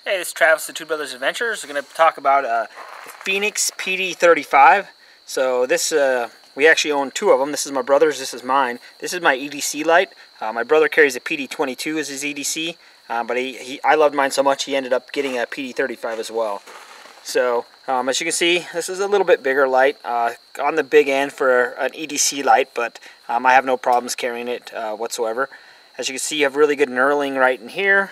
Hey, this is Travis, the Two Brothers Adventures. We're going to talk about the Fenix PD35. So this, we actually own two of them. This is my brother's, this is mine. This is my EDC light. My brother carries a PD22 as his EDC, but I loved mine so much he ended up getting a PD35 as well. So as you can see, this is a little bit bigger light on the big end for an EDC light, but I have no problems carrying it whatsoever. As you can see, you have really good knurling right in here.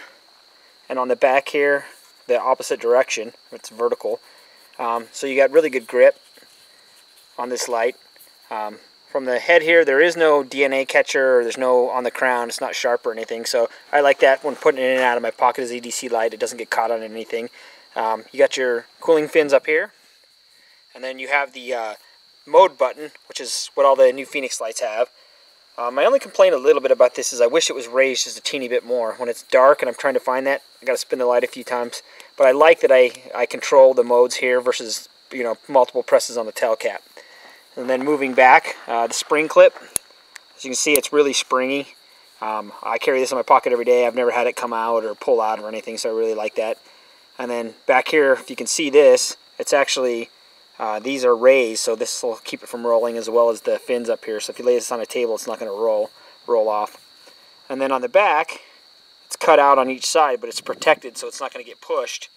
And on the back here, the opposite direction, it's vertical. So you got really good grip on this light. From the head here, there is no DNA catcher, or there's no on the crown, it's not sharp or anything. So I like that when putting it in and out of my pocket as EDC light, it doesn't get caught on anything. You got your cooling fins up here. And then you have the mode button, which is what all the new Fenix lights have. My only complaint a little bit about this is I wish it was raised just a teeny bit more. When it's dark and I'm trying to find that, I got to spin the light a few times. But I like that I control the modes here versus, you know, multiple presses on the tail cap. And then moving back, the spring clip. As you can see, it's really springy. I carry this in my pocket every day. I've never had it come out or pull out or anything, so I really like that. And then back here, if you can see this, it's actually... these are raised, so this will keep it from rolling, as well as the fins up here. So if you lay this on a table, it's not going to roll off. And then on the back, it's cut out on each side, but it's protected, so it's not going to get pushed.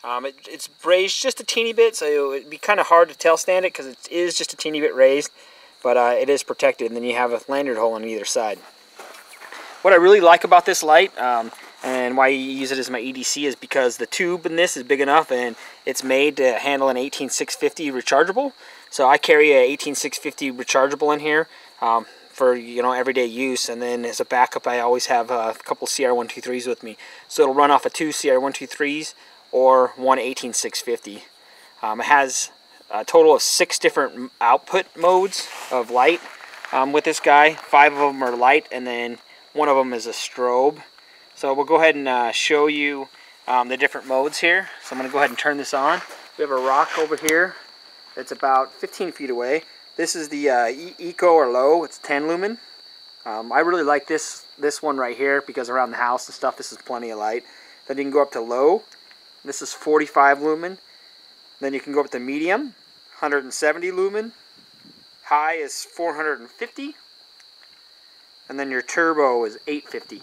It's raised just a teeny bit, so it'd be kind of hard to tail stand it because it is just a teeny bit raised, but it is protected. And then you have a lanyard hole on either side. What I really like about this light, and why you use it as my EDC, is because the tube in this is big enough and it's made to handle an 18650 rechargeable. So I carry a 18650 rechargeable in here for, you know, everyday use, and then as a backup I always have a couple CR123s with me. So it'll run off of two CR123s or one 18650. It has a total of 6 different output modes of light with this guy. 5 of them are light, and then one of them is a strobe. So we'll go ahead and show you the different modes here. So I'm going to go ahead and turn this on. We have a rock over here that's about 15 feet away. This is the Eco or Low. It's 10 lumen. I really like this one right here because around the house and stuff, this is plenty of light. Then you can go up to Low. This is 45 lumen. Then you can go up to Medium, 170 lumen. High is 450. And then your Turbo is 850.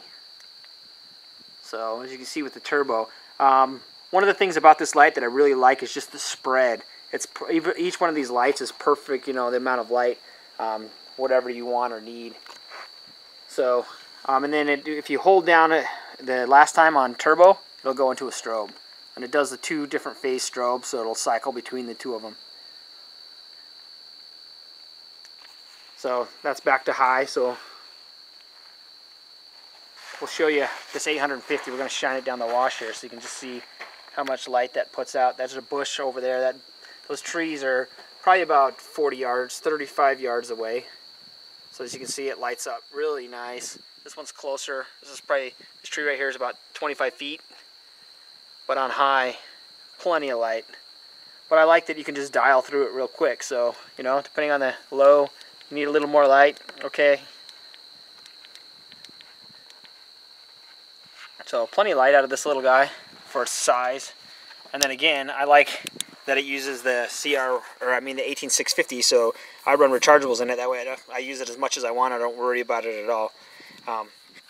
So as you can see with the turbo, one of the things about this light that I really like is just the spread. Each one of these lights is perfect, you know, the amount of light, whatever you want or need. So, and then if you hold down the last time on turbo, it'll go into a strobe. And it does the 2 different phase strobes, so it'll cycle between the 2 of them. So that's back to high, so... We'll show you this 850. We're going to shine it down the wash here so you can just see how much light that puts out. There's a bush over there. Those trees are probably about 40 yards, 35 yards away. So as you can see, it lights up really nice. This one's closer. This tree right here is about 25 feet. But on high, plenty of light. But I like that you can just dial through it real quick. So, you know, depending on the low, you need a little more light. Okay. So plenty of light out of this little guy for its size. And then again, I like that it uses the the 18650, so I run rechargeables in it. That way I use it as much as I want. I don't worry about it at all.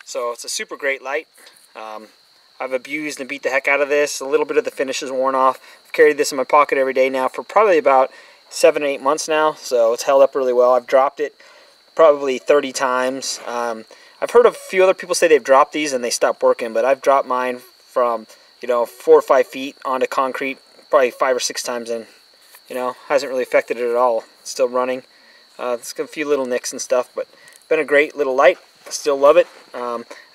So it's a super great light. I've abused and beat the heck out of this. A little bit of the finish is worn off. I've carried this in my pocket every day now for probably about 7 or 8 months now, so it's held up really well. I've dropped it probably 30 times. I've heard a few other people say they've dropped these and they stopped working, but I've dropped mine from, you know, 4 or 5 feet onto concrete probably 5 or 6 times, and, you know, hasn't really affected it at all. It's still running. It's got a few little nicks and stuff, but been a great little light. I still love it.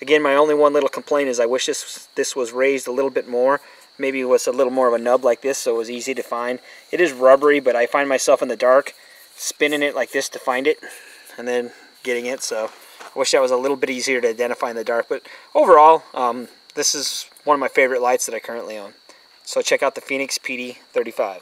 Again, my only one little complaint is I wish this was raised a little bit more. Maybe it was a little more of a nub like this, so it was easy to find. It is rubbery, but I find myself in the dark spinning it like this to find it, and then getting it, so... I wish that was a little bit easier to identify in the dark, but overall, this is one of my favorite lights that I currently own. So check out the Fenix PD35.